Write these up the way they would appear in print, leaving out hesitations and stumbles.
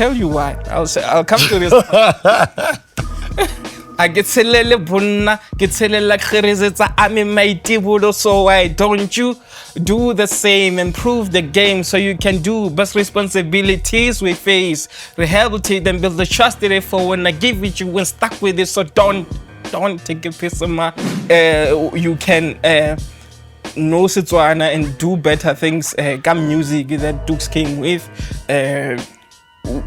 tell you why. I'll come to this. I get selele bonna, get selela kgerezetsa ame maitibolo, so why don't you do the same, improve the game so you can do best responsibilities we face, rehabilitate and build the trust that for when I give it you when stuck with it, so don't take a piss of my you can know Setswana and do better things. Come music that Tuks came with,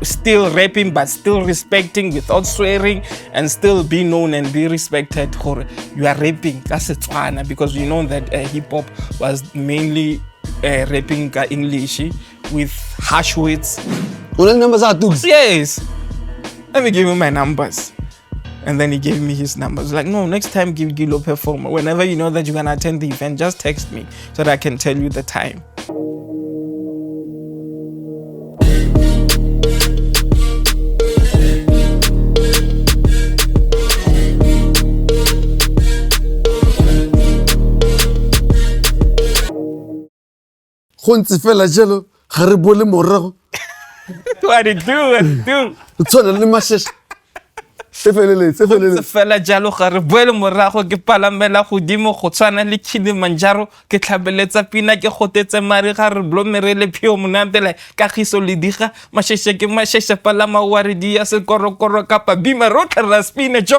still rapping but still respecting without swearing, and still be known and be respected for you are rapping ka Setswana, because you know that hip hop was mainly rapping ka English with harsh words. What numbers are Tuks? Yes. Let me give you my numbers. And then he gave me his numbers. Like, no, next time give Gilo performer. Whenever you know that you're gonna attend the event, just text me so that I can tell you the time. Gontse Fela Jalo, ga re bole morago. What it do? Tsona le masheshe. Gontse Fela Jalo ga re boele morago ke palamela godimo go tshwana le Kilimanjaro ke tlhabeletsa pina ke gotetse mare ga re blomerele phio monatela ka giso le diga masheshe ke masheshe palama wa re di ya se korokoro ka pa bima rotlha ra spina jo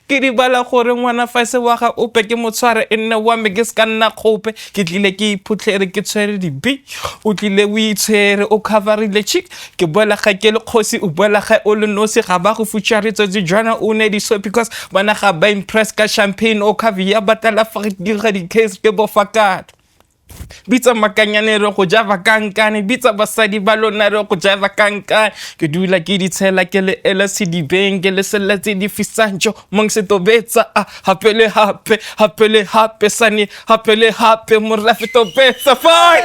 ke di bala gore ngwana fa se wa ga ope ke motshware enne wa me ke ska nna khope ke tlile ke iphutlhere ke tshwere di bi o tlile o itshwere o coverile chick ke boela ga ke le khosi o boela ga o le nosi ga ba go futsharetso di jwana o ne di so because bana ga ba impress ka champagne o caviar batala fa di ga di case ke bo fakat bitsa makanyane re go java kankane bitsa basadi ba lona re go java kankane ke dula ke di tshela ke le LCD bank le seletse di fisanjo mong se tobetsa hapele hape sani hapele hape morafi tobetsa fine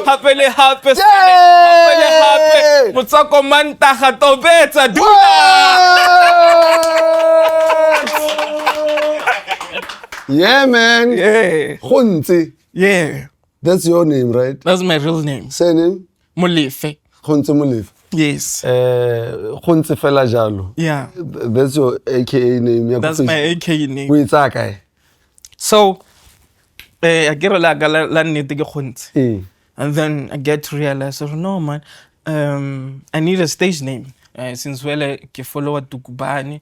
hapele hape motsako manta ga tobetsa Yeah, man. Yeah. Gontse. Yeah. That's your name, right? That's my real name. Surname? Molefe. Gontse Molefe. Yes. Gontse Fela Jalo. Yeah. That's your AKA name. That's my AKA name. Wait, okay. So, I get a lot of and then I get to realize, oh no, man, I need a stage name. Since I follow Tukubani,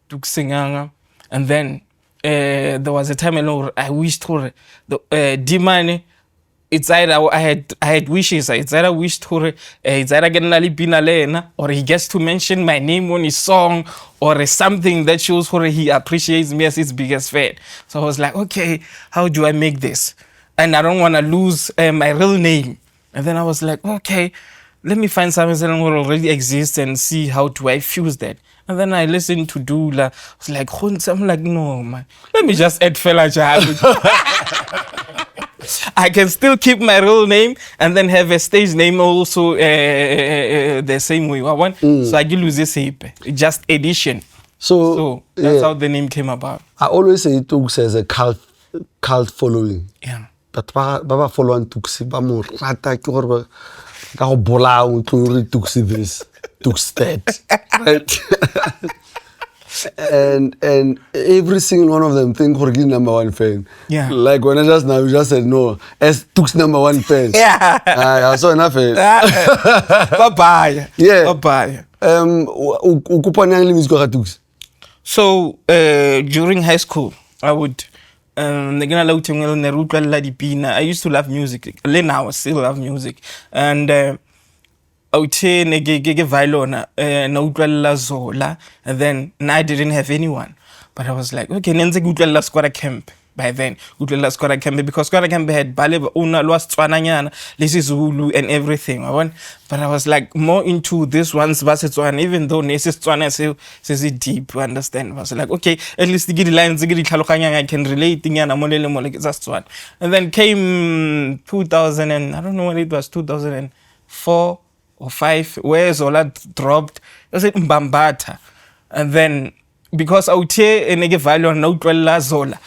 Tuksinganga, and then there was a time I wished for the D-Money. It's either I had wishes. It's either wished for it's either getting Binalena, or he gets to mention my name on his song, or something that shows for he appreciates me as his biggest fan. So I was like, okay, how do I make this? And I don't want to lose my real name. And then I was like, okay, let me find something that already exists and see how do I fuse that. And then I listened to Dula. I was like, I'm like, no, man. Let me just add Fela Jalo. I can still keep my real name and then have a stage name also the same way I want. So I can lose this heap. Just edition. So that's how the name came about. I always say Tuks has a cult following. Yeah. But Baba follow Tuks, ba mo rata ke gore ka go bola o tlo Tuks this, Tuks that. Right? and every single one of them think Jorge's #1 fan. Yeah. Like when I just now you just said no, as Tuks #1 fan. Yeah. I saw enough. Bye-bye. Yeah. Bye-bye. O kopanya le music ga Tuks. So during high school, I would I used to love music. Now I still love music. And I would say violona zola, and then I didn't have anyone. But I was like, okay, nenze gutla squad camp. By then, gutla squad camp because squad camp had baleba una lost Tswananyana, Zulu and everything. But I was like more into this one's Tswana, even though Nesis Tswana says it deep, you understand? I was like, okay, at least the lines I can relate and then came 2000 and I don't know when it was 2004 or 5, where Zola dropped. I said Mbambata. And then because I would say a value on Zola.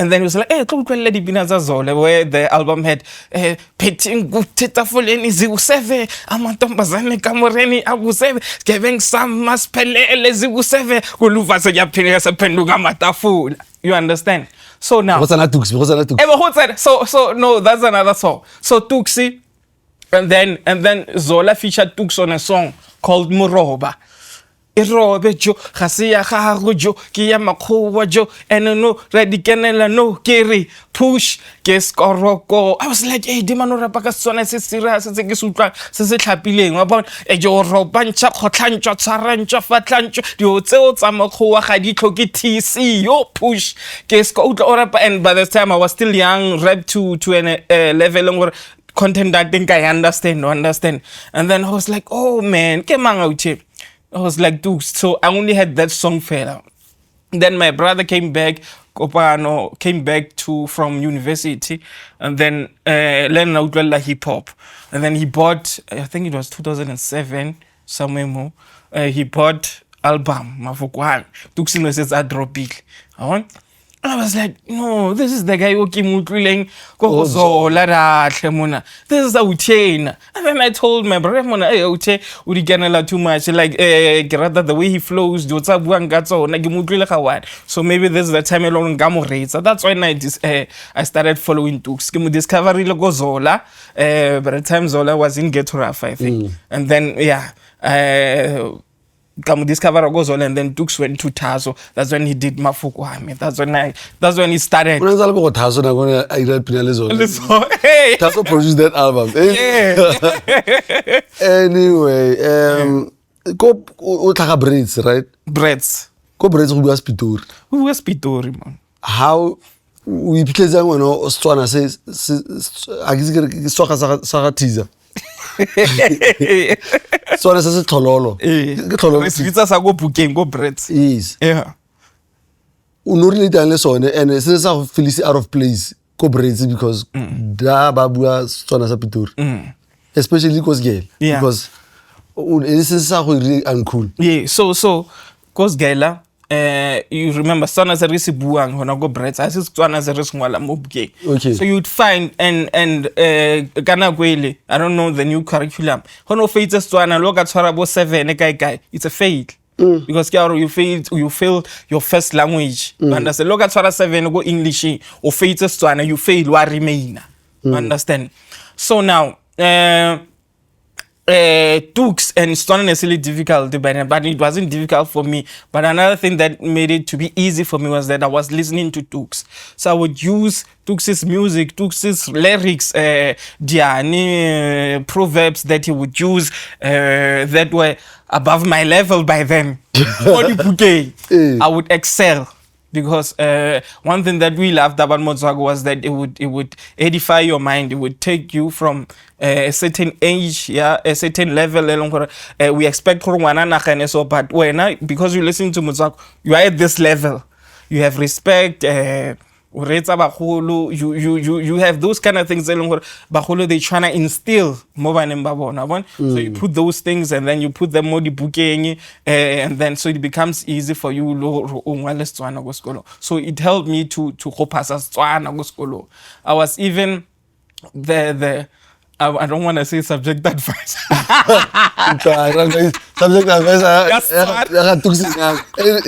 And then he was like, hey, tlo utlwella dipina tsa Zola, where the album had Petting Tafoleni Ziuseve, Amantombazane Kamoreni Abuseve, giving some maspelele Ziuseve, Uluva Yapina Penduga Mataful. You understand? So now what's another Tuks? so no, that's another song. So Tuksi, and then Zola featured Tuks on a song called Muroba. Irobe jo khasiya gago jo ke ya makhuwa jo and no ready kenela no kiri push ke skoroko. I was like, hey dimano rapa ka sona se serious se ke sutlwa se se tlhapileng wa bona e jo robantsha khotlantsha tsarantsa fatlantsha dio tseo tsa makhuwa ga di tlhoke TC yo push ke sko utla rapa. And by the time I was still young, rap to an level where content that think I understand. And then I was like, oh man, ke manga uche. I was like, dude, so I only had that song fella. Then my brother came back from university, and then learned out hip hop. And then he bought, I think it was 2007, somewhere more. He bought album Mafukwan. Tuks says I drop it. I was like, no, this is the guy who came with This is the Uchain. And then I told my brother, hey, Uche, we get too much. Like, rather the way he flows, so maybe this is the time alone Gamo rates. So that's when I started following Tuks. Discovery logo Zola. By the time Zola was in Ghetto Raf, I think. And then, yeah. Discover Gozol, and then Tuks went to Tazo. That's when he did Mafuku. That's when he started. Hey. Tazo produced that album. Yeah. Anyway, go braids, right? Braids. Go braids who was Pitori. Who was Pitori, man? How we because I know Stwana says I guess Saka teaser. So this is a tololo. It's a go booking, go breads. Yes. Yeah. Unurili unless on and since I feel out of place, go breads because da babua stona sapitur. Especially because girl. Yeah. Because this is really uncool. Yeah. So cause girl. You remember Stwana Zerisi Buang when I go breads. I said Stwana Zeris Mwala Mubke. Okay. So you'd find and Ghana Gwele, I don't know the new curriculum. Hono faith Stwana loga Twarabo 7 it's a fate. Because you failed your first language. Understand? Loga Twara 7 go English or faith Stwana you fail what remain. Understand? So now Tuks and it's not necessarily difficult, but it wasn't difficult for me. But another thing that made it to be easy for me was that I was listening to Tuks. So I would use Tuks' music, Tuks' lyrics, proverbs that he would use that were above my level by then. I would excel. Because one thing that we loved about Motswago was that it would edify your mind. It would take you from a certain age, a certain level. We expect so, but because you listen to Motswago, you are at this level. You have respect. You have those kind of things they trying to instill so you put those things and then you put them more booking and then so it becomes easy for you so it helped me to pass I was even I don't want to say subject advice. Subject advice.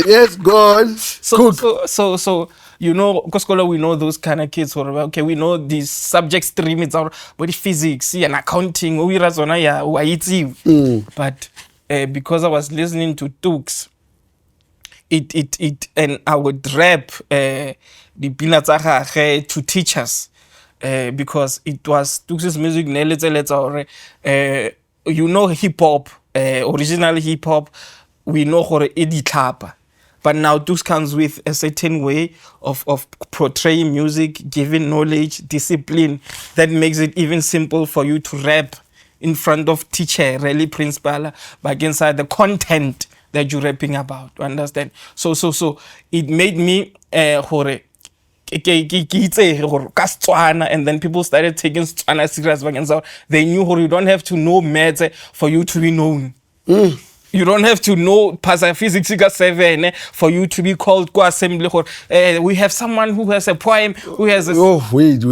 Yes, go on. So you know, because we know those kind of kids. Okay, we know these subject stream. It's our body physics and accounting. But because I was listening to Tuks, it and I would rap the peanuts to teachers. Because it was Tuks' music, you know hip hop, original hip hop, we know how it clap. But now Tuks comes with a certain way of portraying music, giving knowledge, discipline that makes it even simple for you to rap in front of teacher, really principal, but inside the content that you're rapping about. You understand? So it made me and then people started taking Setswana serious. They knew you don't have to know maths for you to be known. You don't have to know Pasa Physics 7 for you to be called Go Assembly. We have someone who has a poem, who has a... Oh, wait.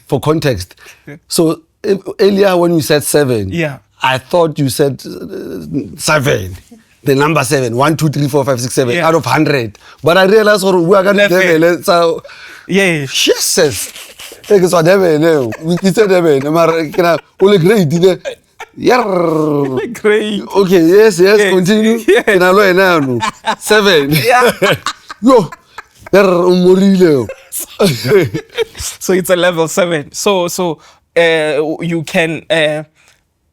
For context. So earlier when you said 7, Yeah. I thought you said 7. The number 7. 1, 2, 3, 4, 5, 6, 7 Yeah. out of 100. But I realized we are going to so Yeah. Jesus. It's what we said only great. Yeah. Great. Okay, yes, Yes. continue. Yeah. 7. Yeah. Yo. So it's a level 7. So you can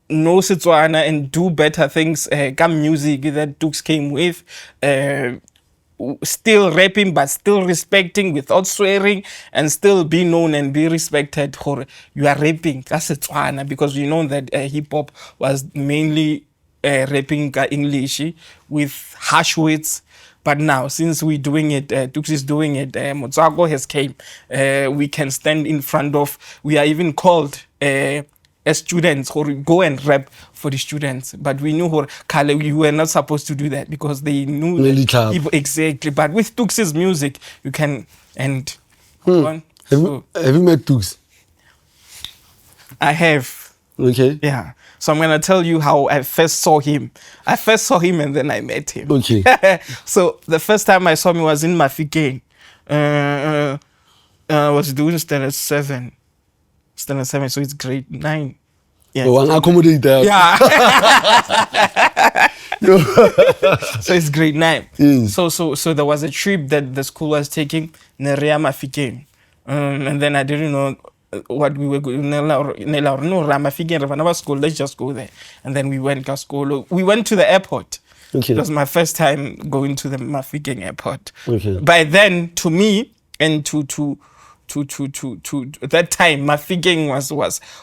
know Setswana and do better things. Come music that Tuks came with. Still rapping but still respecting without swearing, and still be known and be respected for you are rapping. That's Setswana, because you know that hip hop was mainly rapping English with harsh words. But now, since we're doing it, Tuks is doing it, Motswako has came. We can stand in front of, we are even called as students, or go and rap for the students. But we knew Kale, we were not supposed to do that because they knew Really that tough. people, exactly. But with Tuks' music, you can, and on. Have you met Tuks? I have. Okay. Yeah. So I'm going to tell you how I first saw him. I first saw him and then I met him. Okay. So the first time I saw him was in Mafikeng. I was doing standard 7. Standard 7, so it's grade 9. Yeah. Oh, I'm accommodate that. Yeah. So it's grade 9. Yes. So there was a trip that the school was taking, Nerea Mafikeng. And then I didn't know what we were going no Ramafikeng school, let's just go there. And then we went to school. We went to the airport. Okay. It was my first time going to the Mafikeng airport. Okay. By then, to me, and to that time, Mafikeng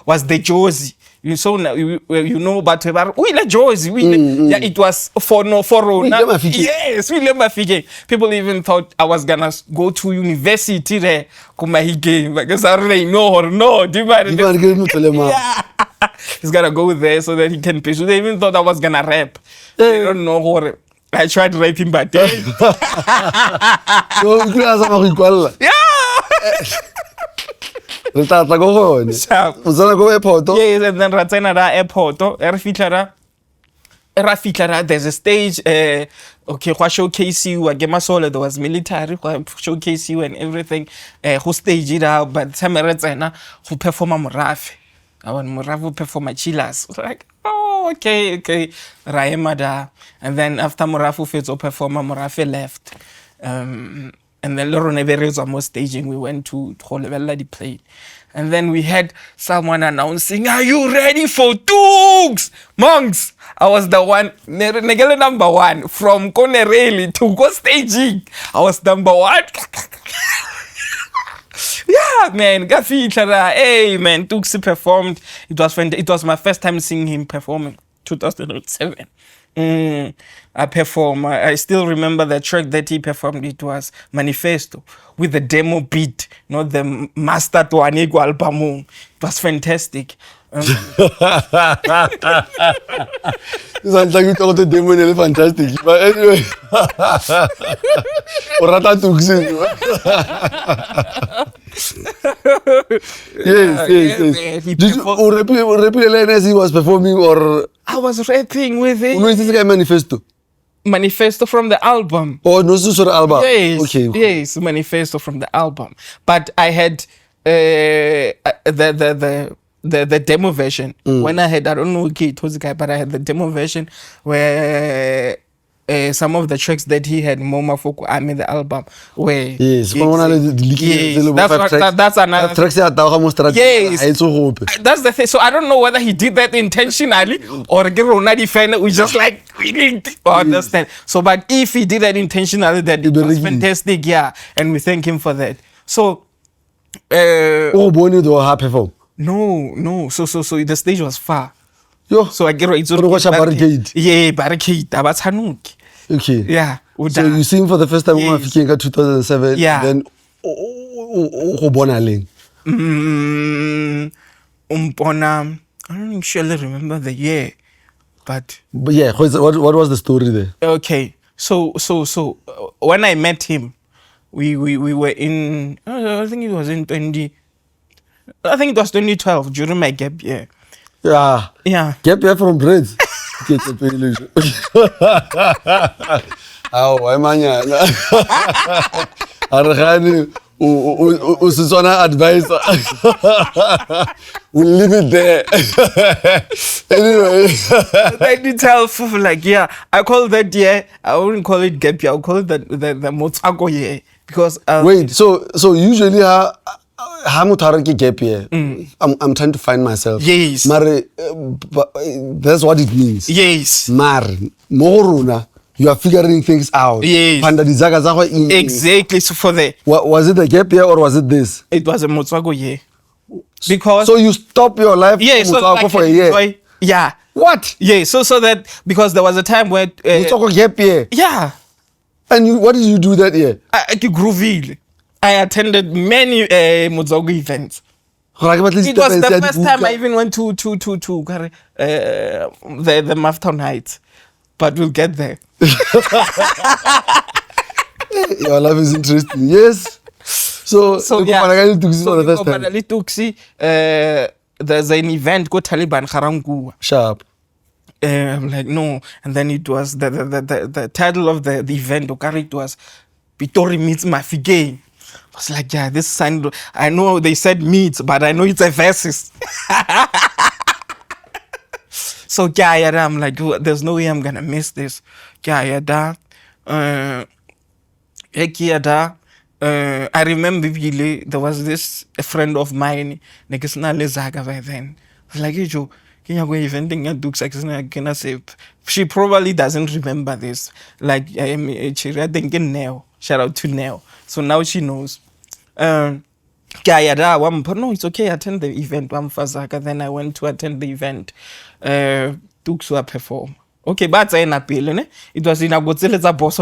was the Josie. You saw now, you know, but we like Josie. Yeah, it was for yes, we love Mafikeng. People even thought I was gonna go to university there, because I already know or no. Yeah. He's gonna go there so that he can pay. So they even thought I was gonna rap. They don't know what. I tried rapping, but then. Yeah. Re tla go gone. Sharp. O tsena go airport. Yes, and then Ratsena airport. There's a stage. Okay, who showcase you? Agema solo. There was military. Who showcase you and everything. Who stage it out? But the time Ratsena who perform a Murafi. I want Murafi perform a Chilas. Like, oh, okay. Raemada. And then after Murafi fits or perform a Murafi left. And then Loro Neveres was more staging. We went to Holevella the play. And then we had someone announcing, "Are you ready for Tuks? Monks?" I was the one, Negele number 1 from Konereli to go staging. I was number 1. Yeah, man. Hey, man. Tuks performed. It was my first time seeing him performing. 2007. I perform. I still remember the track that he performed. It was Manifesto with the demo beat, not the master to Anego album. It was fantastic. Sounds like you thought the demo is fantastic. But anyway, Orata Tuks. Yes. Did you repeat as he was performing, or I was rapping with it. no? Is this guy Manifesto? Manifesto from the album. Oh, no, this is the album. Yes, Okay. yes, Manifesto from the album. But I had the demo version. When I don't know okay, it was the guy, but I had the demo version where some of the tracks that he had Moma Foko, I mean the album where Yes, that's another tracks yes. That's the thing. So I don't know whether he did that intentionally or we just like we didn't understand. So but if he did that intentionally, that it was fantastic, yeah, and we thank him for that. So Bonnie do happy for. no. So the stage was far. Yo. So I get it's barricade. Yeah, barricade. Abathanuki. Okay. Yeah. So you see him for the first time when Mafikeng in 2007. Yeah. Then Bonaleng. I don't actually remember the year. But yeah, what was the story there? okay, so when I met him, we were in I think it was in 2012 during my gap year. Yeah. Yeah. Gap year from Brits. Aw, manyana. Argani usisona advisor. We'll leave it there. Anyway. I did tell Fufu like, yeah, I call that year, I wouldn't call it gap year, I'll call it the Motsago year. Because wait, so usually how mutaraki gap year? I'm trying to find myself. Yes. Mare, that's what it means. Yes. Mare, moruna. You are figuring things out. Yes. Exactly. So for the was it a gap year or was it this? It was a Motsago year. Because so you stop your life for a year. Enjoy, yeah. What? Yeah. So that because there was a time where Motsago gap year. Yeah. And what did you do that year? Groovy. I attended many Motsago events. It was the first time I even went to the Maftown Heights. But we'll get there. Your life is interesting. Yes. So yeah. Tuks, there's an event called Taliban Kharangua. Sharp. I'm like, no. And then it was the title of the event, it was Pitori meets Mafigay. I was like, yeah, this sign, I know they said meets, but I know it's a versus. So I'm like, there's no way I'm gonna miss this. I remember really, there was this a friend of mine, by then. I was like, hey Joe, can you go eventing at Tuks? She probably doesn't remember this. Like I think Neo. Shout out to Neo. So now she knows. No, it's okay, attend the event. Then I went to attend the event. Tuks were perform. Okay, but it was in a Godzilla boss.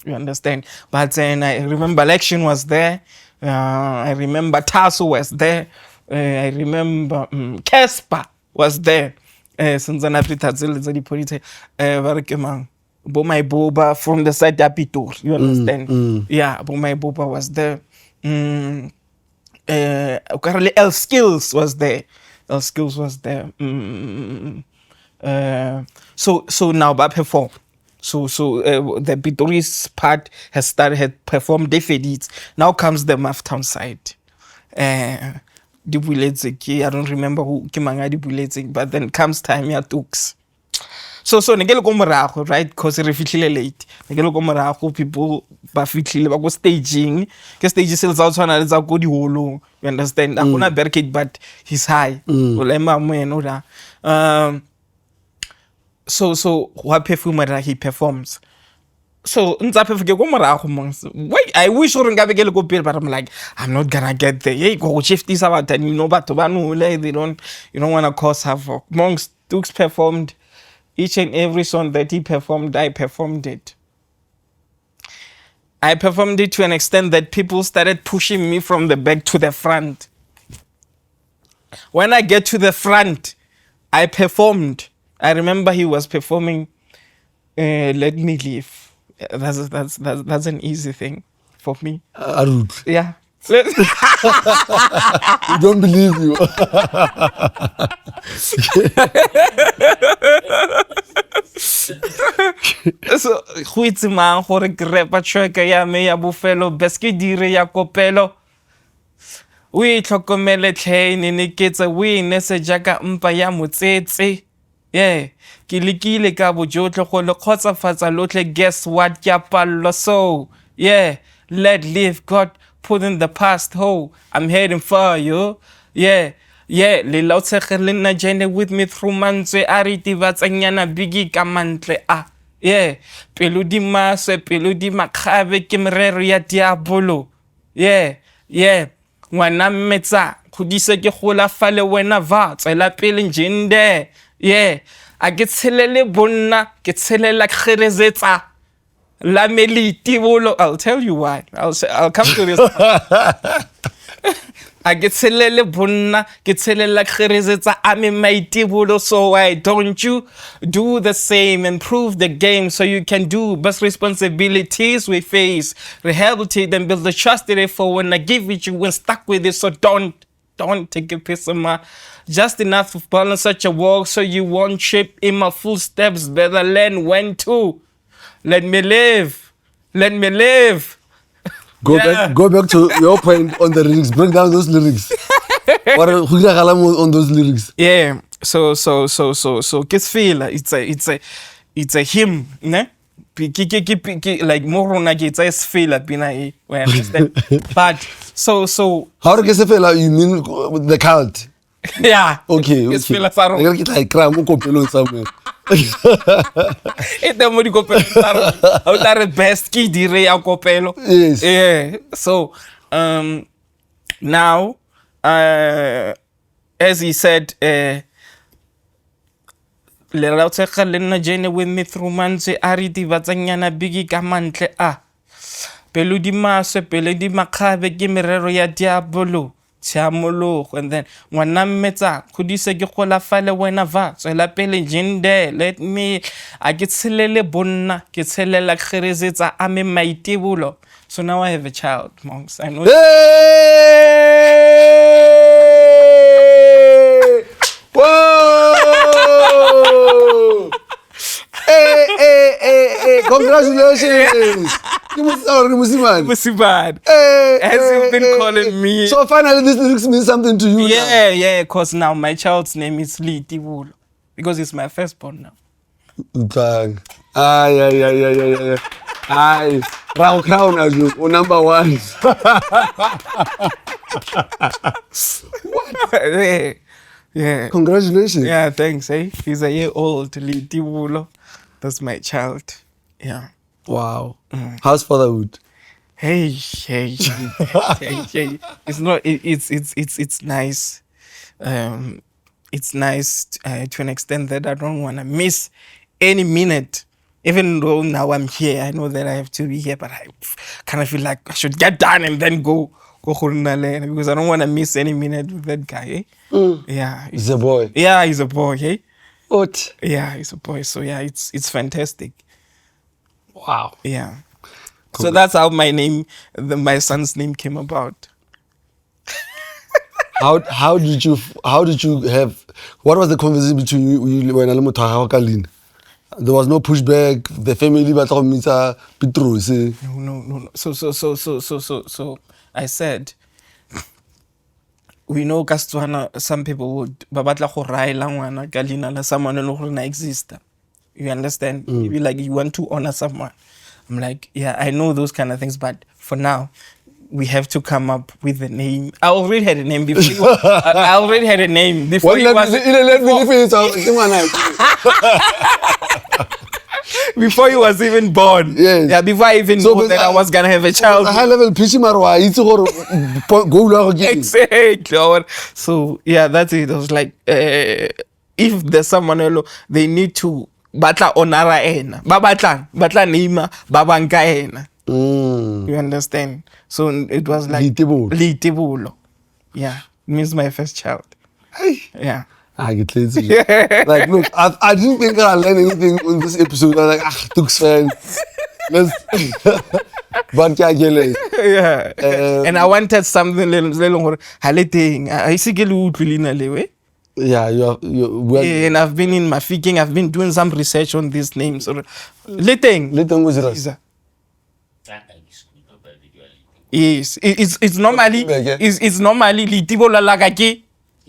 You understand? But then I remember Election was there. I remember Tasso was there. I remember Casper was there. Since I my Boba from the side of Pitor. You understand? Yeah, my Boba was there. Currently L Skills was there. So now I perform. So the Pitori's part had performed defeats. Now comes the Maftown side. I don't remember who came, but then comes time ya Tuks. So negelo ko morago, right? Because re fitlhile late. Negelo ko morago, people ba fitlhile ba go staging. Ke stage sales tsa tshwana le tsa go di holong. You understand? Akona barricade but he's high. Olema mo eno da. So what performer he performs. So I wish but I'm like, I'm not gonna get there. Hey, go shift this about and but they don't want to cause havoc. Monks Tuks performed each and every song that he performed, I performed it. I performed it to an extent that people started pushing me from the back to the front. When I get to the front, I performed. I remember he was performing Let Me Live. That's an easy thing for me. Yeah. We don't believe you. So go itse mang gore ke repa track ya me ya bofelo beske dire ya kopelo o itlhokomele tlhene ne ketsa o inese jaka mpa ya motsetse yeah ke lekile ka bojotlhe go le khotsafatsa lotlhe guess what ya pallo so yeah let live God put in the past ho I'm heading for you yeah le lautshegele nna journey with me through mantswe a re tibatsanyana bigi ka mantle yeah pelo di maswe pelo di makgabe ke merero ya diabolo yeah ngwana mmetsa khudise ke gola fale wena va tsela pele njende yeah a ke tshelele bonna ke tshelela kgerezetsa la meliti bolo I'll tell you why I'll come to this I get selele bonna, get selele khirizetsa ame maitibolo, so why don't you do the same and prove the game so you can do best responsibilities we face, rehabilitate and build the trust that for when I give it you when stuck with it, so don't take a piece of my just enough to balance such a walk so you won't trip in my footsteps, better learn when to let me live. Go back to your point on the lyrics. Break down those lyrics. What are on those lyrics? Yeah. So Gontse Fela, it's a hymn, ne? Like more like it's a Fela bina I understand. But so How do Gontse Fela you mean the cult? yeah. Okay. Gontse Fela Saro. I get like cry mo kopelong somewhere. Ete mo di kopelo tsa o tla re best ki dire ya kopelo. Yes. Yeah. So now as he said le ra tshega le nna jene with me through months a re di batsanyana bigi ka mantle a pelo di maswe pele di makgabe ke merero ya diabolo tshamologo and then ngwana mmetsa khudise ke gola fale wena va tswela pele jinde let me a ke tshelele bonna ke tshelela khirizetsa ame maitibolo. So now I have a child, monks. I know. Hey! Whoa! Hey! Congratulations! Musibad. As you've been calling me. So finally, this lyrics means something to you. Yeah. Because now my child's name is Lyricism because it's my firstborn now. Yeah. Aye, Rao Crown as you number one. What? Yeah. Congratulations. Yeah, thanks. He's a year old, Lyricism. That's my child. Yeah. Wow. How's fatherhood? Hey. It's not. It's nice. It's nice to an extent that I don't want to miss any minute. Even though now I'm here, I know that I have to be here, but I kind of feel like I should get done and then go because I don't want to miss any minute with that guy. Yeah. He's a boy. Yeah, he's a boy. Hey. What? Yeah, he's a boy. So yeah, it's fantastic. Wow. Yeah. So that's how my son's name came about. How did you have? What was the conversation between you when Kalin? There was no pushback. The family Petrus. No. So I said, we know Kastwana, some people would babatla go raela ngwana ka leina la someone no go na exist. You understand? You like you want to honor someone. I'm like, yeah, I know those kind of things, but for now, we have to come up with a name. I already had a name before. I already had a name before. Before he was even born. Yes. Yeah, before I even knew that I was gonna have a child. High level pitching marwa. It's go Exactly. So yeah, that's it. I was like, if there's someone else, they need to batla onara ena. Batla nima babanka ena. You understand? So it was like Lyricism. Yeah, it means my first child. Yeah. I get lazy. Like, look, I didn't think I'd learn anything on this episode. I was like, Tuks fan. But yeah. And I wanted something little haliting. I see lewe. Yeah, and I've been in my thinking. I've been doing some research on these names. Litting was it? Yes, it's normally Lyricism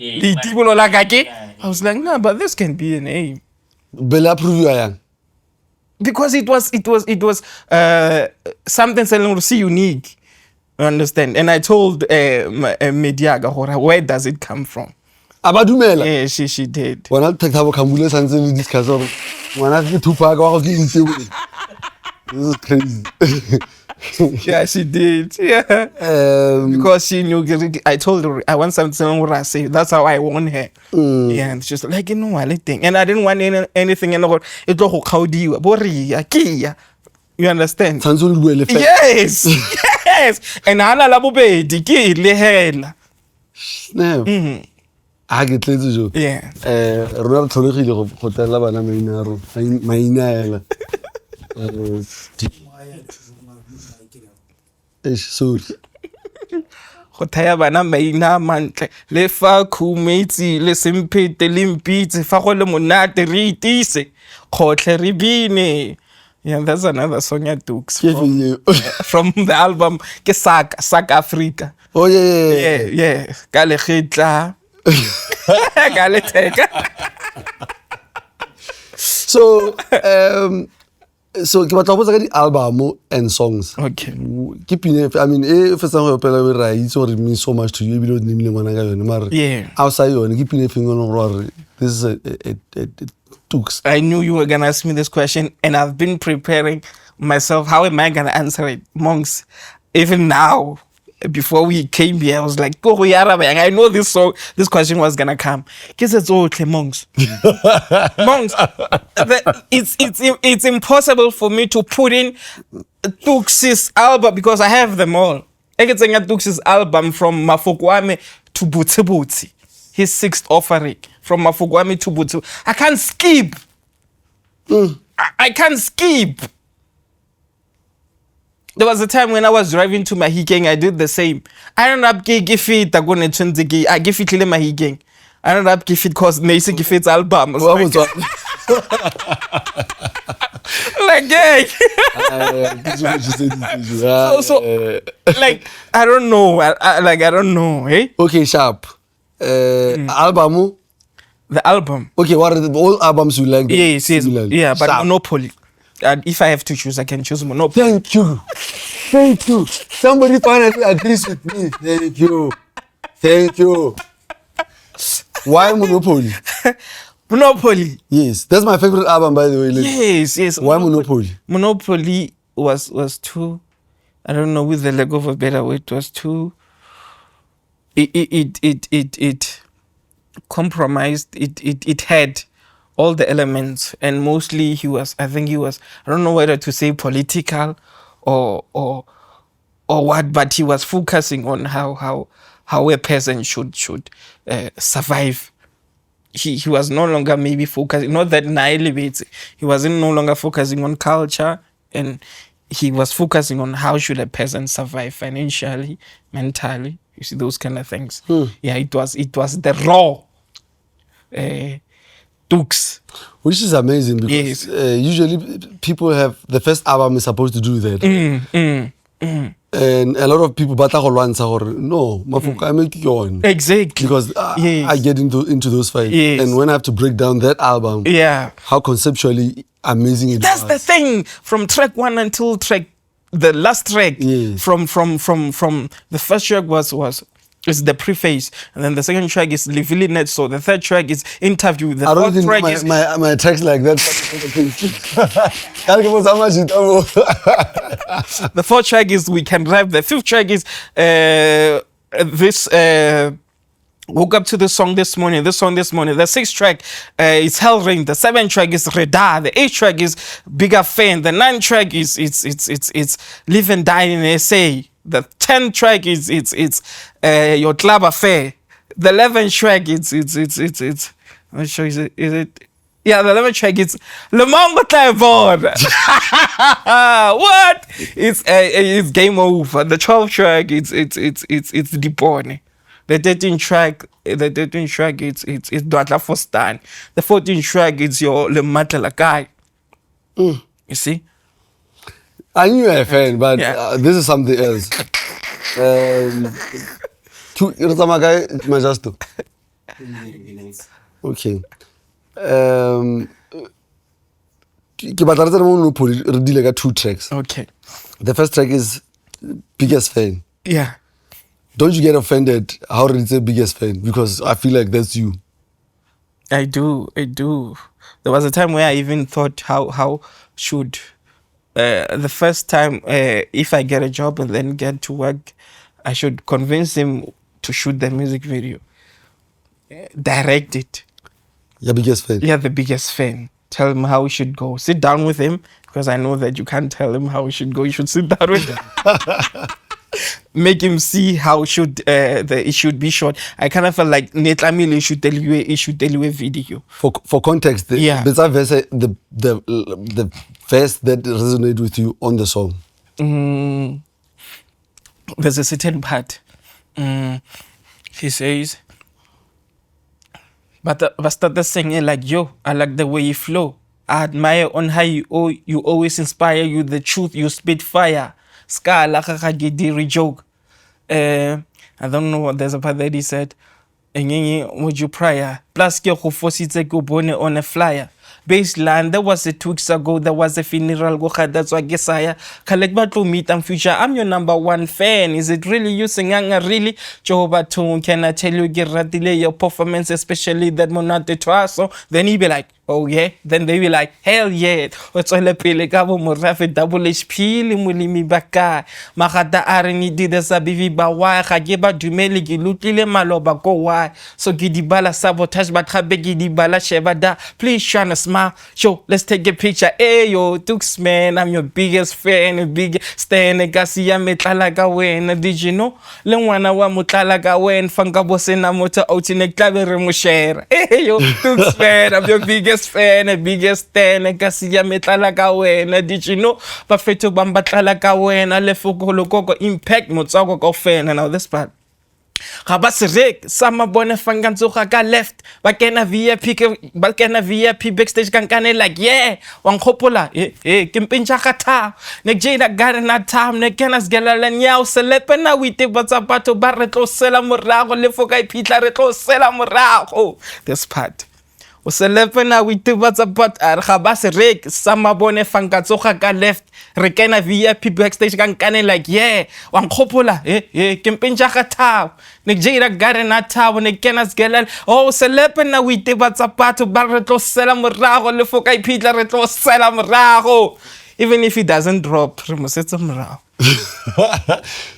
I was like, no, but this can be a name. Bella prove Because it was something so unique. You understand? And I told Mediaga, where does it come from? Abadumela. Yeah, she did. When I take our Kambula and discuss when I get Tupac, this is crazy. Yeah, she did. Yeah. Because she knew, I told her, I want something what I say. That's how I won her. Yeah, and she's like, you know, anything. And I didn't want anything. And you understand? Yes. Yes, and hana la bobedi ke le hela. Snap. A ke tletse jo. Yeah. Rona re tlholegile go tella bana maina a rona. Maina ela. Sorry. Go thaya bana maina mantle le fa khumetse le semphete le mpitse fa go le monate re itise khotle re bine. Yeah, that's another song ya Tuks from the album ke Saka Africa. Oh yeah. Yeah. Ka le khitla. Ka le teka. So ke batla go botsa ka di-album and songs. Okay. Ke pine, I mean, first time go pela ra itse gore it means so much to you ebile o nimile ngwana ka yone mara. Yeah. Outside yone ke pine feng ono gore this is a Tuks. I knew you were gonna ask me this question, and I've been preparing myself. How am I gonna answer it, Monks? Even now, before we came here, I was like, "Go I know this question was gonna come." Guess it's all Monks. Monks, it's impossible for me to put in Tuks' album because I have them all. I can sing Tuks' album from Mafokwame to Butsi. His 6th offering from Mafugwami to Butsu. I can't skip. I can't skip. There was a time when I was driving to Mahikeng, I did the same. I ended up give it I give it Mahikeng. I ended up give it cause Nasi give it album. Like yeah. So like I don't know. I don't know. Hey. Okay, sharp. Album. The album. Okay, what are all albums you like? Yes. Yeah, but sharp. Monopoly. And if I have to choose, I can choose Monopoly. Thank you. Somebody finally agrees with me. Thank you. Why Monopoly? Monopoly. Yes, that's my favorite album, by the way. Yes. Why Monopoly? Monopoly was too. I don't know, with the lack of a better word, it was too. It compromised. It had all the elements, and mostly I don't know whether to say political or what, but he was focusing on how a person should survive. He was no longer maybe focusing, not that elevates. He wasn't no longer focusing on culture, and he was focusing on how should a person survive financially, mentally. You see those kind of things. Yeah, it was the raw Tuks. Which is amazing because usually people have the first album is supposed to do that. And a lot of people no, I make it on. Exactly. Because I get into those fights. Yes. And when I have to break down that album, how conceptually amazing it That's was. the thing. From track 1 until the last track. Yes. From the first track is the preface, and then the second track is Livili Net. So the third track is interview. The I don't fourth think track is my tracks like that. the fourth track is We Can Drive. The fifth track is Woke Up to the Song This Morning. The sixth track is Hell Rain. The seventh track is Reda. The eighth track is Bigger Fan. The ninth track is it's Live and Die in SA. The 10th track is Your Club Affair. The 11th track it's I'm not sure is it yeah, the 11th track is Le Mambo Board. What? It's Game Over. The 12th track it's Dipone. The 13th track it's Dwatla Fostan. The 14th track it's your Le Matla Guy. You see? I knew you were a fan, but this is something else. Majasto. Okay. Ke got 2 tracks. Okay. The first track is Biggest Fan. Yeah. Don't you get offended how it's a Biggest Fan? Because I feel like that's you. I do. There was a time where I even thought how should the first time if I get a job and then get to work, I should convince him to shoot the music video, direct it. Your biggest fan? Yeah, the biggest fan. Tell him how he should go. Sit down with him, because I know that you can't tell him how he should go. You should sit down with him. make him see how it should be shot. I kind of felt like Netlamile should tell you a video. For context, Yeah. the verse that resonated with you on the song. There's a certain part. He says, but I started singing like, yo, I like the way you flow. I admire on how you always inspire you, the truth, you spit fire. Ska la diri joke. I don't know what there's a part that he said. Would you prior? Plus, ke go fositse go bone on a flyer. Baseline, there was a 2 weeks ago, there was a funeral, that's why I collect battle meet and future. I'm your #1 fan. Is it really you singing? Really? Jehovah Tune, can I tell you, get delay your performance, especially that monate twaso? Then he be like, oh yeah. Then they be like, hell yeah. What's all the pele kabo morafe double HP le mulimi baka. Magata areni di the sabivi ba wa gageba dumeli ki lutile maloba go why. So gidibala sabotage but gidibala shebada. Please shine a smile. Yo, let's take a picture. Hey yo, Tuks man, I'm your biggest fan, big stan. Gasiya metalaga wen. Did you know? Lengwana wa mutalaga wen. Fanga bose na moto out in a clavere musher. Hey yo, Tuks man, I'm your biggest fan, biggest stan. Gasiya metalaga wen. Did you know? Bafeto bamba talaga wen. Alefuko lokoko impact motsago go fan. Now this part. Gabasirek sama bone fanganzuga ka left bakena VIP backstage kankane like yeah wangkhopola ke mpintsha khatha ne jeda gare na time ne kena sgelela nyao selepe na wite batsa batho ba re tlo sela morago le foka ipitla re tlo sela morago. This part o selepe na wite batsa bat ar gabasirek sama bone fanganzuga ka left re kena VIP backstage kankane like yeah wangkhopola ke mpintsha khatha ne jeda gare na time ne kena sgelela oh selepe na wite batsa batho ba re tlo sela morago le foka ipitla re tlo sela morago. Even if he doesn't drop re mo setsa morago.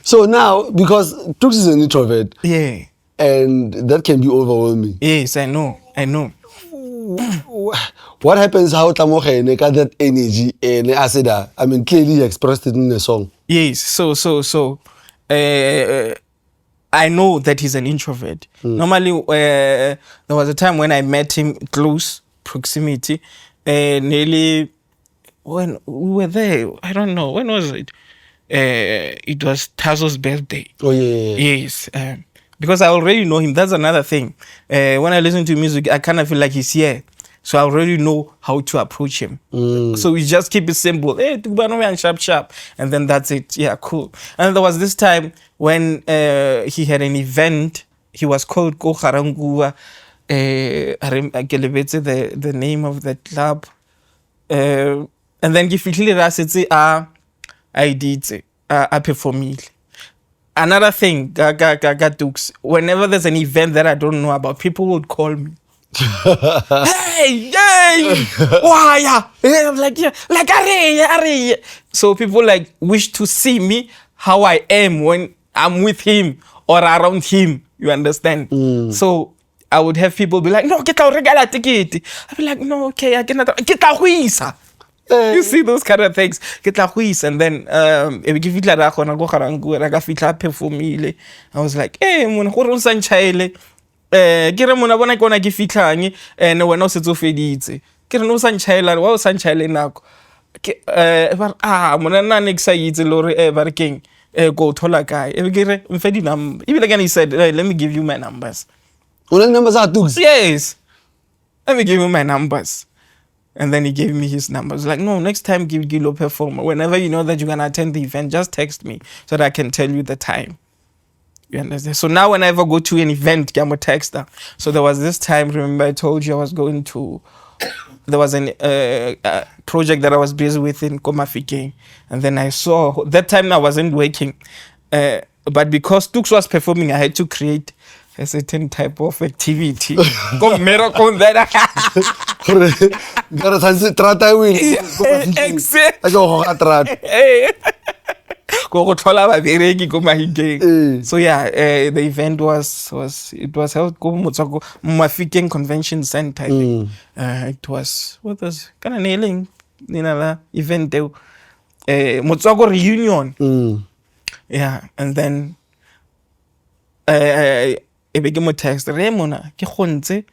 So now, because Tuks is an introvert, Yeah. and that can be overwhelming. Yes, I know. What happens how Tamogene got that energy and Asida? I mean, clearly he expressed it in the song. Yes, so I know that he's an introvert. Normally, there was a time when I met him close proximity, nearly when we were there. I don't know when was it. It was Tazo's birthday. Oh yeah. Yes, because I already know him. That's another thing. When I listen to music, I kind of feel like he's here. So I already know how to approach him. So we just keep it simple. Hey, Tubano and sharp. And then that's it. Yeah, cool. And there was this time when he had an event. He was called Ko Harangua. I the name of the club. And then he I did I perform. Another thing, Tuks, whenever there's an event that I don't know about, people would call me. Hey, why? I'm like, yeah, like, are. So people like wish to see me how I am when I'm with him or around him. You understand? So I would have people be like, no, get out, regala ticket. I'd be like, no, okay, I cannot. Get out, huisa. You see those kind of things. Get la huisa, and then give it like go harangu, I fitla performile. I was like, hey, mona go ronsa nchaile. Kere mona bona ke ona ke fitlhang ene wena o setse o feditse kere no sa nchaela wa o sa nchaele nako ke mona nna ne ke sa itse lore ba re keng go thola kae kere mfe di number even again he said let me give you my numbers. Una numbers are Tuks? Yes, let me give you my numbers. And then he gave me his numbers. Like, no, next time give Gilo performer. Whenever you know that you're gonna attend the event, just text me so that I can tell you the time. You understand? So now whenever I go to an event, I'm a texter. So there was this time, remember I told you I was going to, there was a project that I was busy with in Komafike. And then I saw, that time I wasn't working. But because Tuks was performing, I had to create a certain type of activity. So yeah, the event was held Mafikeng Convention Center. It was kind of nailing event Motswako reunion. Yeah, and then e be ke mo text re mona ke Gontse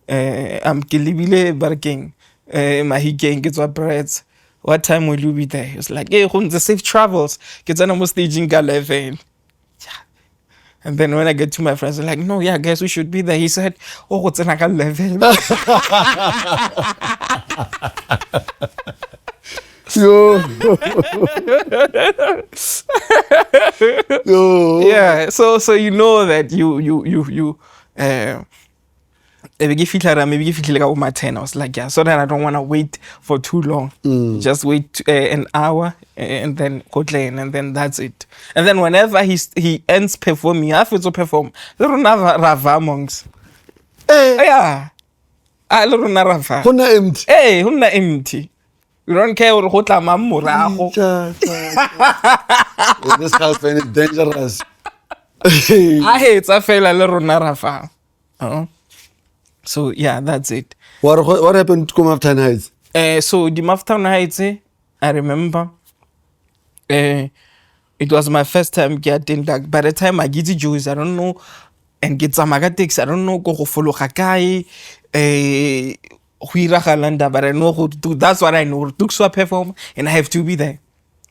ke lebile Barking Mahikeng ke tswa Brits, what time will you be there? It's like, hey Gontse, safe travels, ke tsena mo staging ka 11. And then when I get to my friends, they're like, no, yeah, guys, we should be there. He said, oh, go tsena ka 11. Yo. Yo. Yeah, so you know that you maybe give it like over 10. I was like, yeah, so that I don't want to wait for too long. Just wait an hour and then go clean, and then that's it. And then whenever he ends performing, after to perform, there are rava monks. Yeah, I don't know rava. Hona empty. Hey, huna empty. You don't care what hotla mamuraho. This husband is dangerous. I hate I feel a little narafa. So yeah, that's it. What happened to Komaftan Heights? So the Maftown Heights, I remember. It was my first time getting like by the time I get to Jews, I don't know, and get some magatics, I don't know, go follow Hakai, Huirahalanda, but I know who to do. That's what I know. Tuks will perform, and I have to be there.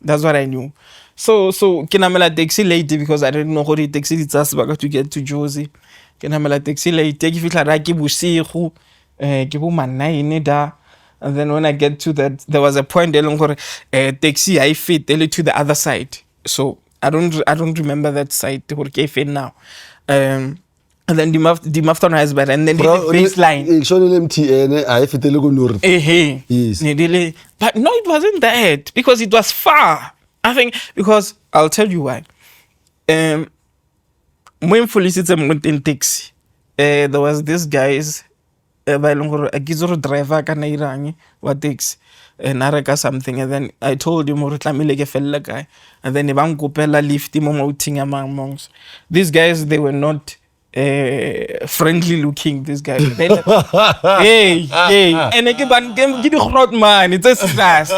That's what I knew. So kinamela taxi late because I didn't know how to taxi it's just back to get to Josie. Kinamela taxi late, take if it like busiku, kibu manai da. And then when I get to that, there was a point taxi I fit to the other side. So I don't remember that side now. And then the Mafton has better, and then the baseline. Yes. But no, it wasn't that because it was far. I think because I'll tell you why. When Felicity in taxi, there was this guys. By a gizoro driver ka nairangi wa taxi nareka something, and then I told him gore tlamile ke fella guy, and then ba nkopela lift mo mouting among monks. These guys, they were not friendly looking, these guys. Hey, and I give you hot man, it's a stress.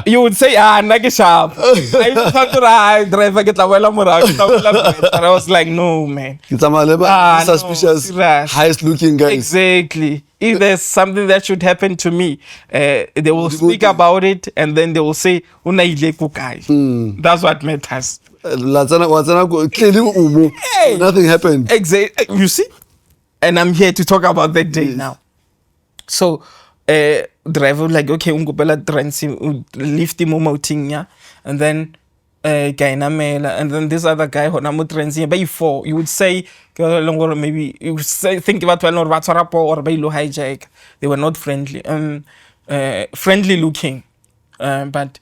You would say, nage sharp. I thought to driver get la wela mora. But I was like, no man. It's a suspicious, highest looking guys. Exactly. If there's something that should happen to me, they will speak about it, and then they will say, that's what matters. Hey. Nothing happened. Exactly. You see? And I'm here to talk about that day now. So, driver like, okay, lift him out, and then and then this other guy before you would say maybe you would say think about or hijack. They were not friendly friendly looking, but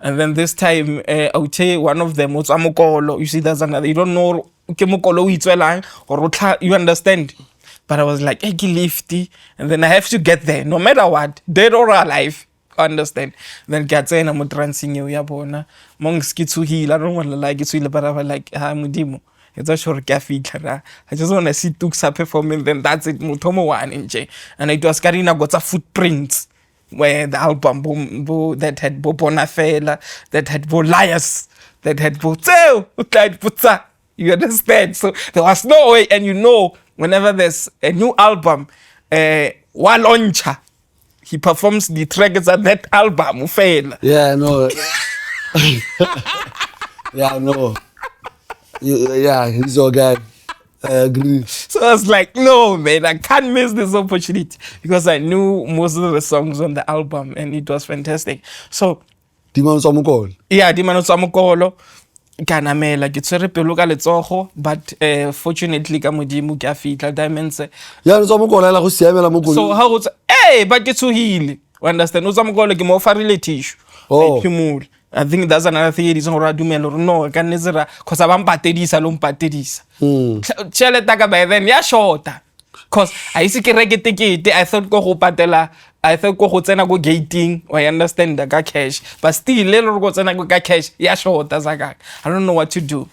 and then this time I would say one of them was amukolo. You see, that's another, you don't know or you understand. But I was like, hey, lifty, and then I have to get there no matter what, dead or alive. Understand? Then Gatsena mo transing you yabona. Monks kitsuhila, I don't want to like it, but I was like, mudimo. It's a short cafe. I just want to see Tuks performing, then that's it. Mutomo one inche. And it was Karina got a footprint where the album that had Bobona Fela, that had Bo Liars, that had Bo Teo, you understand? So there was no way, and you know, whenever there's a new album, one launcher, he performs the tracks at that album. Fail. Yeah, no. Yeah, no. Yeah, he's your guy. I agree. So I was like, no, man, I can't miss this opportunity because I knew most of the songs on the album and it was fantastic. So, yeah, Dimano Samukolo. Kanamela ke tsere pelo ka letsogo, but fortunately ka modimo ke a fitla diamonds ya no tsomokola la go siamela mo go. So how but ke tsohile, you understand, o tsamokolo ke mo farile tissue phimula. I think that's another thing is gore a dumela no ka netsera cause ba mpatedisa lo mpatedisa tšhelete ka by then ya shorta cause I ise ke reke ticket. I thought go patela, I thought go tsena go gating, I understand ka cash, but still le go tsena go ka cash ya shorta zaka. I don't know what to do.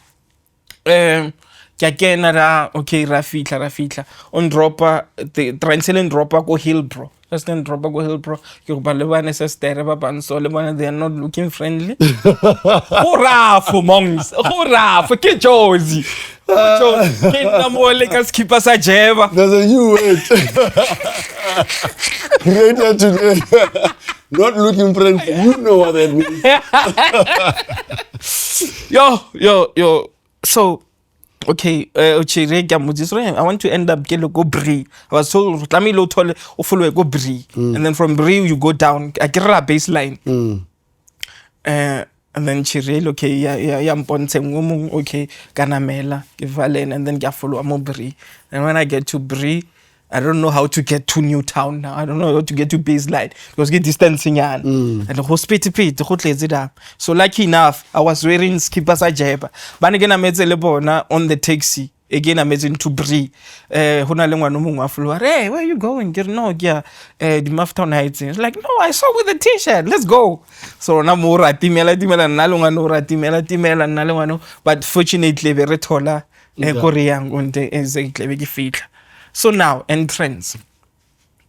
Ke kena ra okay ra fitla on dropper the transcendent dropper go Hillbro. Just then dropper go Hillbro. Ke go ba le bana se stere ba banso le bana they are not looking friendly. Hurrah for monks. Hurrah for ke Josie. Ke na mo le ka skipper sa jeva. There's a new word. Created today. Not looking friendly. You know what that means. Yo. So okay, I want to end up getting go Brie. I was told let me lo tole o follow go Brie. And then from Brie you go down. I get a baseline. And then Chirel, okay, yeah, mpontse okay, Ganamela, Givalen, and then follow mo Brie. And when I get to Brie, I don't know how to get to Newtown now. I don't know how to get to baseline because get distancing and the hospital pit, the hotel is up. So lucky enough, I was wearing skippers a jeba. But again, I met the on the taxi. Again, I met into Brie. Hona lengwa no mungwa floor. Hey, where you going? Get no, yeah. The Maftown Heights. It's like, no, I saw with the T-shirt. Let's go. So na mura timela nalunga nora timela nalunga no. But fortunately, very taller. Korean unte exactly very fit. So now entrance.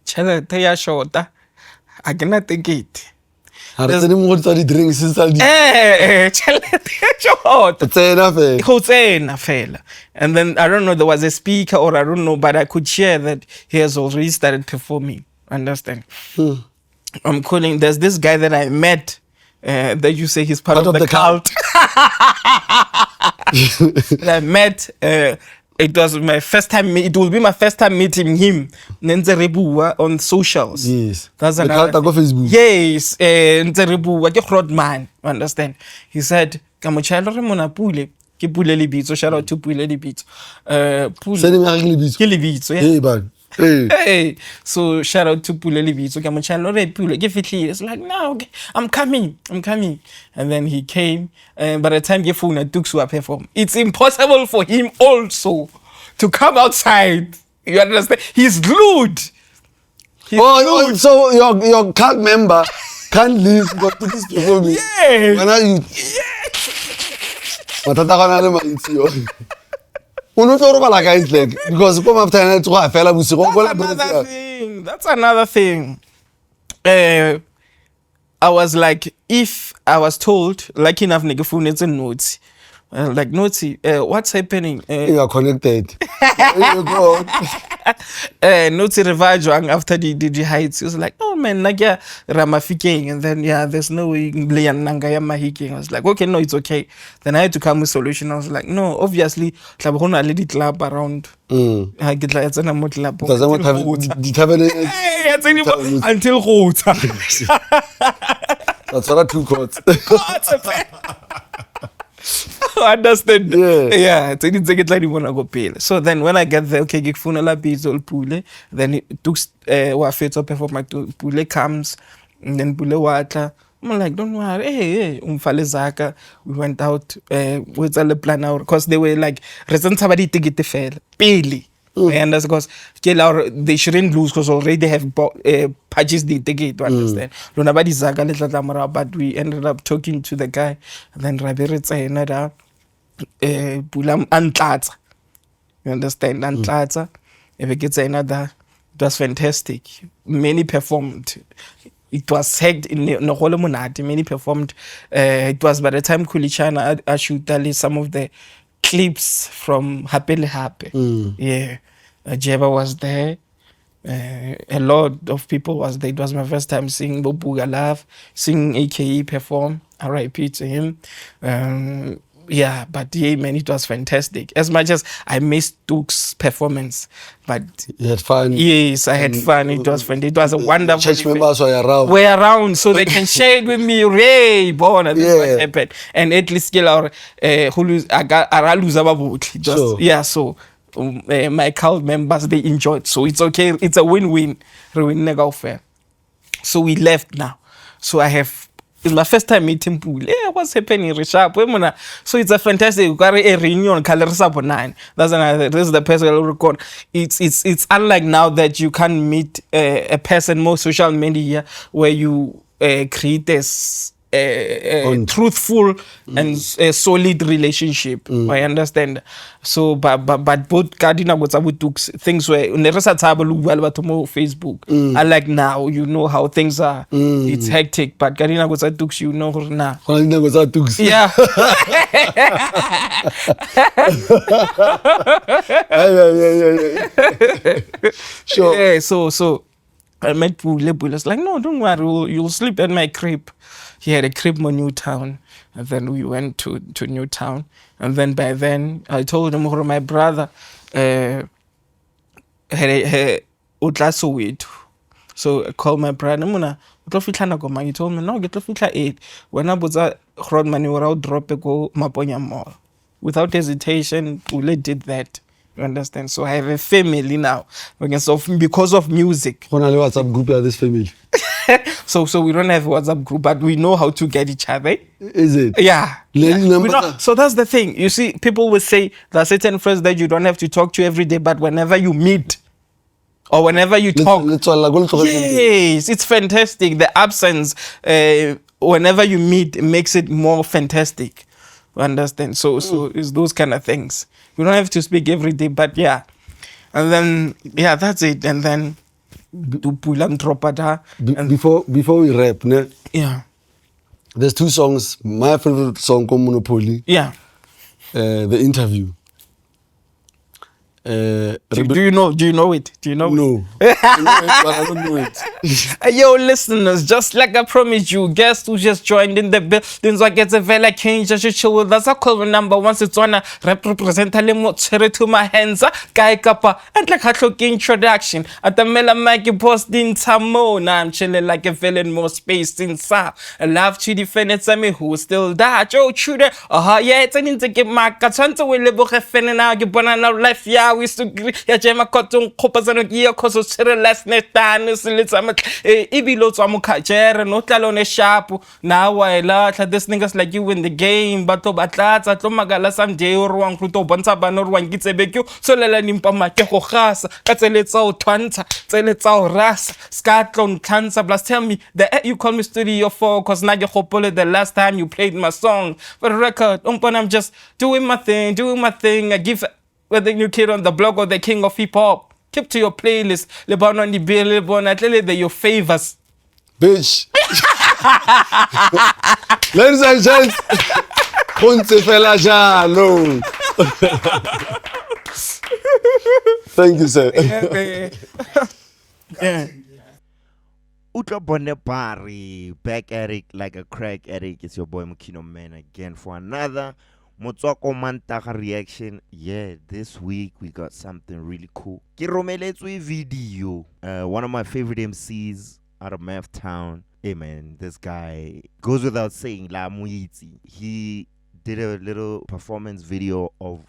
Chelete ya shota. I cannot take it. There's any more study drinks since I did. Chelete ya shota. It's enough. Fela. And then I don't know, there was a speaker or I don't know, but I could share that he has already started performing. Understand? I'm calling. There's this guy that I met. That you say he's part of the cult. That I met. It was my first time. It will be my first time meeting him. Nenzerebuwa on socials. Yes. That's the cult on Facebook. Yes. Nenzerebuwa ke Rodman. Understand? He said, "Kamuchalo re mona pule." Ke pule libitso. Shout out to pule libitso. Send him a libitso. Ke libitso. Hey, man. Hey, so shout out to Pule Libitso. It's like, no, okay, I'm coming. And then he came, and by the time he phone Tuks were perform, it's impossible for him also to come outside. You understand? He's glued. Oh, so your cult member can't leave because Tuks is performing. Yeah. When are you? Yeah. Because come after that's another thing. I was like, if I was told, like enough nigga phone it's a note. Like notes, what's happening? You are connected. Notes revived after the heights. It was like, oh man, Nagia Ramafiking, and then there's no way Nangaya Mahiking. I was like, okay, no, it's okay. Then I had to come with solution. I was like, no, obviously, Tlabona lady club around. I get like it's a more club. Until Rota. That's what I two courts. I understand. Yeah. So then when I get there, okay, Gikfunala Bizol Pule, then it took Wafet up for my Pule comes, and then Pule water. I'm like, don't worry, hey, Zaka. We went out with all the plan out because they were like, reason somebody to get the fail. Pili. And that's because they shouldn't lose because already they have purchased the ticket to understand. But we ended up talking to the guy, and then Rabiritz another Pulam Antlatsa. You understand? Antlatsa. If it gets another, it was fantastic. Many performed. It was hacked in the whole monat. Many performed. It was by the time Kulichana I shoot some of the clips from Happy Happy. Yeah. Jeba was there. A lot of people was there. It was my first time seeing Bobuga laugh, seeing AKE perform. RIP to him. But yeah, man, it was fantastic. As much as I missed Tuks' performance, but you had fun. Yes, I had fun. It was fun. It was a wonderful. Church members were around. Were around, so they can share it with me. Ray, Bona, this is what happened, and at least get our so. My cult members, they enjoyed, so it's okay. It's a win-win. So we left now. So it's my first time meeting Pule. What's happening? So it's a fantastic. A reunion. That's another. This is the person I'll record. It's unlike now that you can meet a person more social media where you create this truthful and solid relationship. I understand. So but both Kadina was about things where Facebook. I like now, you know how things are. It's hectic, but Kadina was at Tuks, you know now. Kadina was at Tuks. Yeah. Yeah. Sure. Yeah, so I met Pule. Pule's like, no, don't worry, you'll sleep at my crib. He had a crib in Newtown, and then we went to Newtown, and then by then I told him, my brother had a Soweto. So I called my brother, he told me, no, get to 8. When I was at Rodman, I'll drop a go Maponya Mall. Without hesitation, Pule did that. You understand? So I have a family now. Because of music. WhatsApp group of this family. So we don't have a WhatsApp group, but we know how to get each other. Is it? Yeah. So that's the thing. You see, people will say there are certain friends that you don't have to talk to every day, but whenever you meet or whenever you talk, yes, it's fantastic. The absence, whenever you meet, makes it more fantastic. You understand? So it's those kind of things. You don't have to speak every day, but yeah. And then, yeah, that's it. And then, before we rap, ne? Yeah. There's 2 songs. My favorite song called Monopoly. Yeah. The Interview. Do you know it? Do you know no. it? I know it, but I don't know it. Yo, listeners, just like I promised you, guest who just joined in the building, so I get a Fela Jalo chill with us. I call number once it's on a represent to my hands. Guy Kappa and like a introduction. At the Mela Maggie post in Tamo. Now I'm chilling like a villain, more space inside. I love to defend it. Me who still that. Joe Chuder. Yeah, it's an into my Katanta will live with a fan and now you banana life. Yeah, we used to agree. Yeah, Jema Cotton Copazano Gia Coso last night. Ibilo Amukajere, not alone a sharp. Now I laugh this niggas like you in the game, but to Batlats, at Lomagala some day or one Pluto Bonsaban or one gets a becu, so Lelanimpa Makehohas, Catselitso Twanta, Telitso Ras, Scatlon Cancer. Plus tell me, you call me Studio 4 because now you hopefully the last time you played my song. For the record, I'm just doing my thing. I give the new kid on the block or the king of hip hop. Keep to your playlist. Lebanon, the Bill, Lebanon, they're your favors. Bitch. Ladies and gents, Gontse Fela Jalo. Thank you, sir. Yeah. Utla Bonne Pari, back at it like a crack addict. It's your boy Mukino Man again for another Motswako Mantaka reaction. Yeah, this week we got something really cool. Kiromeletswe video. One of my favorite MCs out of Math Town. Hey man, this guy goes without saying, La Muiti. He did a little performance video of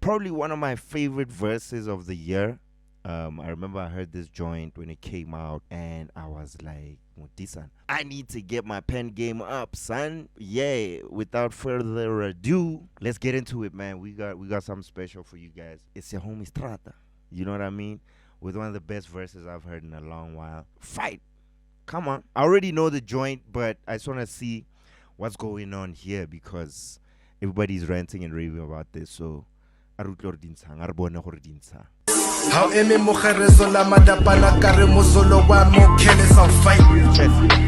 probably one of my favorite verses of the year. I remember I heard this joint when it came out and I was like, son, I need to get my pen game up, son. Yeah, without further ado, let's get into it, man. We got something special for you guys. It's your homie Strata. You know what I mean? With one of the best verses I've heard in a long while. Fight. Come on. I already know the joint, but I just want to see what's going on here because everybody's ranting and raving about this. So, How eme mogereso la madapana kare mosolo wa mokele sa fight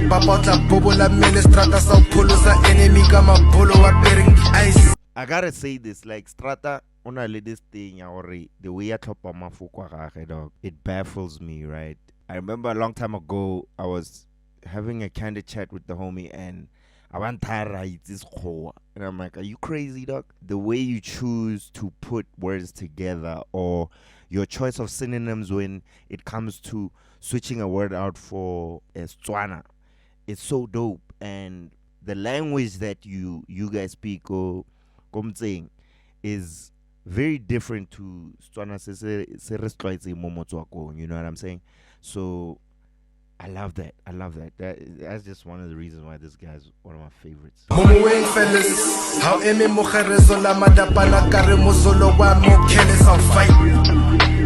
Babotla bobo la mele strata sa polosa enemy ka mabolo wa bearing ice. I gotta say this, like Strata on a this thing already, the way I talk about my dog, it baffles me, right? I remember a long time ago I was having a candid chat with the homie and I want this and I'm like, are you crazy, dog? The way you choose to put words together or your choice of synonyms when it comes to switching a word out for Setswana, it's so dope. And the language that you guys speak, Komtseng, is very different to Setswana. You know what I'm saying? So I love that. That's just one of the reasons why this guy's one of my favorites. Momoeng fellas, how eme mogereso la madapana kare mosolo wa mokele sa fight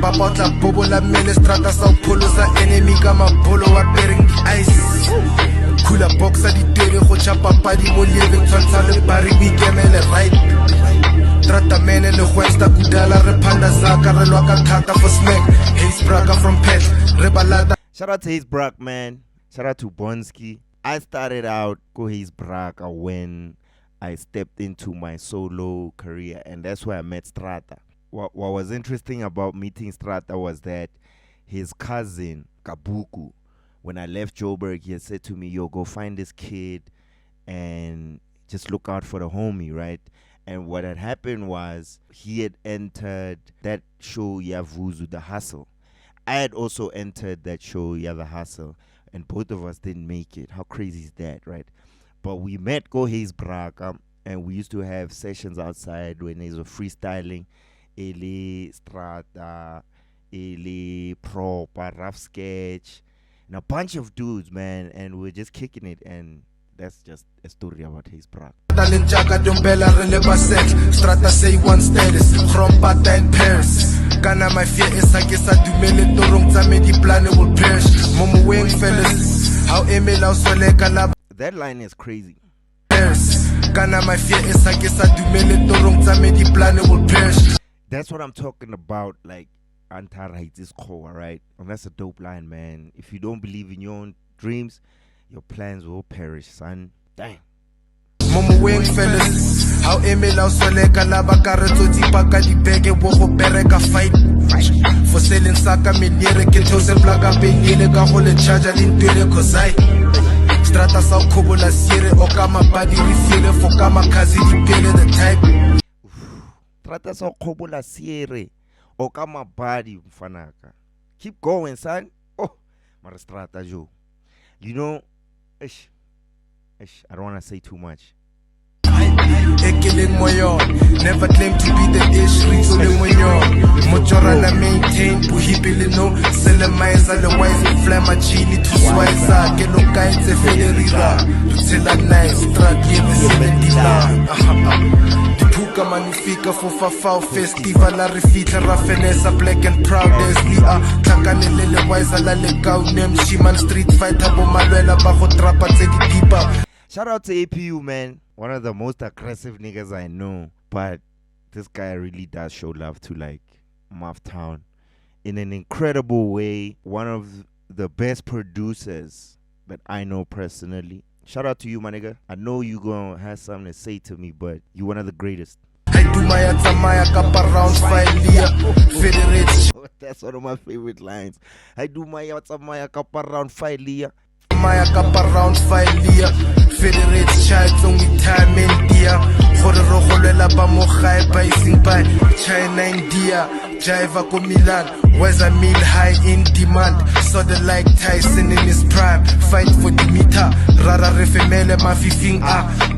Babotla bobo la mele strata sa polosa enemy ka mabolo wa bearing ice. Kula boxa di tere go chapa padi mo living tshwantsha le bari we kemele right. Trata mene le huesta kudala re phanda zaka re lwa ka thata for smack. Haze Braga from Pet re balada. Shout out to Haze Brack, man. Shout out to Bonski. I started out go Haze Braga when I stepped into my solo career, and that's where I met Strata. What was interesting about meeting Strata was that his cousin, Kabuku, when I left Joburg, he had said to me, yo, go find this kid and just look out for the homie, right? And what had happened was he had entered that show, Yavuzu, The Hustle. I had also entered that show, Yeah, The Hustle, and both of us didn't make it. How crazy is that, right? But we met Go Haze Braga, and we used to have sessions outside when they were freestyling. Eli, Strata, Eli, Proper, Rough Sketch, and a bunch of dudes, man, and we're just kicking it, and that's just a story about Haze Braga. Strata say one status, Krompata in Paris. Kana my fear is I guess I do mele torong tsa me di plane will perish. Momo wing fellas, how emela usoleka la. That line is crazy. Kana my fear is I guess I do mele torong tsa me di plane will perish. That's what I'm talking about, like anti-rights is core, right? And that's a dope line, man. If you don't believe in your own dreams, your plans will perish, son. Dang. Momo wing fellas, how emela usoleka la bakare tsotsi paka di bege wo go bereka fight. For selling saka menere ke those plaka penile ka go le charger lintwele cause Strata sa khobola sire o ka mabadi re fiele for ka makazi di pele the type. Strata sa khobola sire o ka mabadi mfanaka. Keep going, son. Oh, mara Strata jo. You know, I don't want to say too much. Never claim to be the ish, reasoning when you're Mochorana maintain, Puhipili no, Selemaiza, the wise and Flamagini to Swiza, Gelo Guides, a Federira, to tell a nice, Strati, the 79. The Puka Magnifica for Fafao Festival, La Refita, Raffinessa, Black and Proud as we are, Takanele, Wiser, Lalegau, name Shiman Street Fighter, Bomaluela, Bajo Trapa, Teddy Deeper. Shout out to APU, man. One of the most aggressive niggas I know. But this guy really does show love to like Mufftown in an incredible way. One of the best producers that I know personally. Shout out to you, my nigga. I know you gonna have something to say to me, but you one of the greatest. That's one of my favorite lines. I do my Yatamaya Kappa round 5 Lia. Maya Kappa round 5 Lia. Federate child only time India. Hororoholela ba mo high by sing by China India. Jaiva ko Milan. Where's a meal high in demand? Saw the like Tyson in his prime. Fight for the meter. Rara refemele mafifing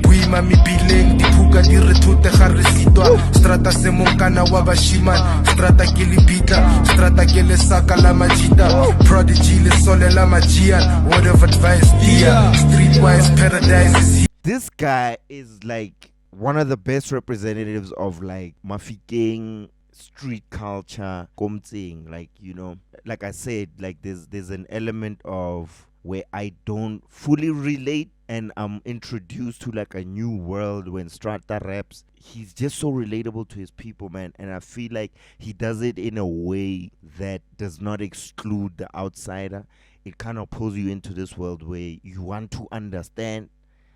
Buima mi bileng. Dipuka di retute harisitwa. Strata se monkana wabashiman. Strata kilibita. Strata kele saka la majita. Prodigy le sole la magia. Word of advice dear. Streetwise paradise is here. This guy is like one of the best representatives of like Mafikeng street culture, Gontse, like, you know, like I said, like there's an element of where I don't fully relate and I'm introduced to like a new world when Strata raps. He's just so relatable to his people, man, and I feel like he does it in a way that does not exclude the outsider. It kind of pulls you into this world where you want to understand.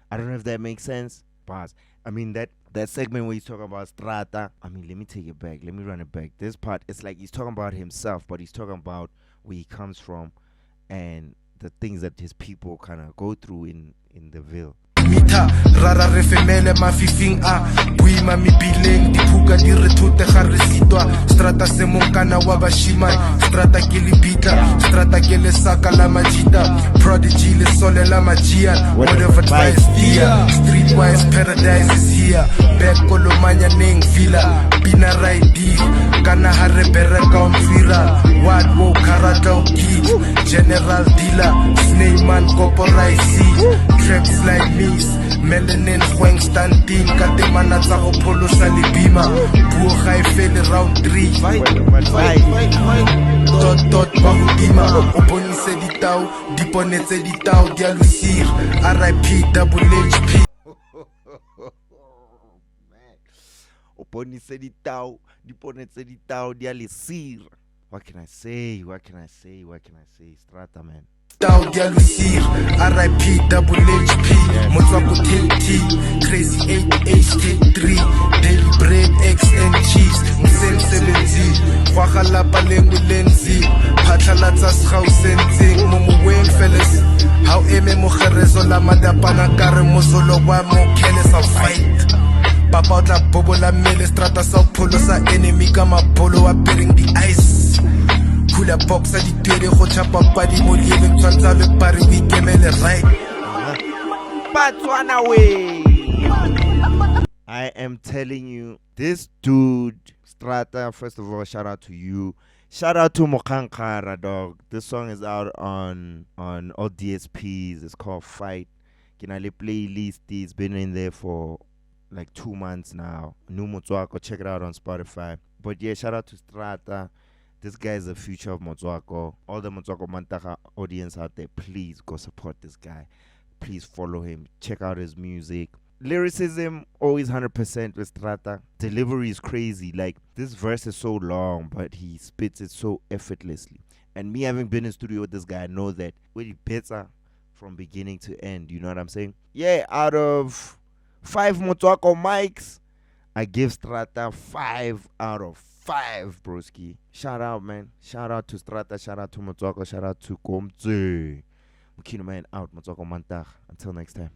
I don't know if that makes sense, but I mean that segment where he's talking about Strata, I mean, let me take it back. Let me run it back. This part, it's like he's talking about himself, but he's talking about where he comes from and the things that his people kind of go through in the Ville. Mita rara refemele mafifing buima mi bileng dipuka di retute harisitwa Strata se monkana wabashiman Strata kilibita Strata kele saka la majita Prodigy le sole la magia Word of advice dear Streetwise paradise is here Back kolomanya neng villa Bina raidi Kana hare bereka umfira Wad wo karata ukid General dealer Sneyman kopo raisi Traps like me Melanin Huang Standin Katemana Tsago Polo Salibima Buo High Fele round 3 Dot Bahudima Oponise tse di tau dipone tse di tau di a losir RIP double HP Oponise di tau diponetse di tau di a lesir. What can I say? Strata, man. Tau di a losir RIP double HP Motswako TT Crazy 8HK3 Daily bread eggs and cheese Msensebenzi Khwaga lapa lengu lenzi Phatlalatsa sgau sentseng mo moweng fellas How eme mo gerezo la madapana kare mosolo wa mo keles of fight Papa o tla bobola mmele strata sa pholo sa enemy ka mapolo a bearing the ice Kula box a di twere go chapa padi mo lieleng tshwantsa le pare o ikemele right Batswana way. I am telling you, this dude, Strata, first of all, shout out to you. Shout out to Mokankara, dog. This song is out on all DSPs. It's called Fight. Kinale playlist. It's been in there for like 2 months now. New Motswako, check it out on Spotify. But yeah, shout out to Strata. This guy is the future of Motswako. All the Motswako Mantaka audience out there, please go support this guy. Please follow him. Check out his music. Lyricism, always 100% with Strata. Delivery is crazy. Like, this verse is so long, but he spits it so effortlessly. And me having been in studio with this guy, I know that when he better from beginning to end. You know what I'm saying? Yeah, out of 5 Motswako mics, I give Strata 5 out of 5, broski. Shout out, man. Shout out to Strata. Shout out to Motswako. Shout out to Gontse. Man out. Motswako Mantag. Until next time.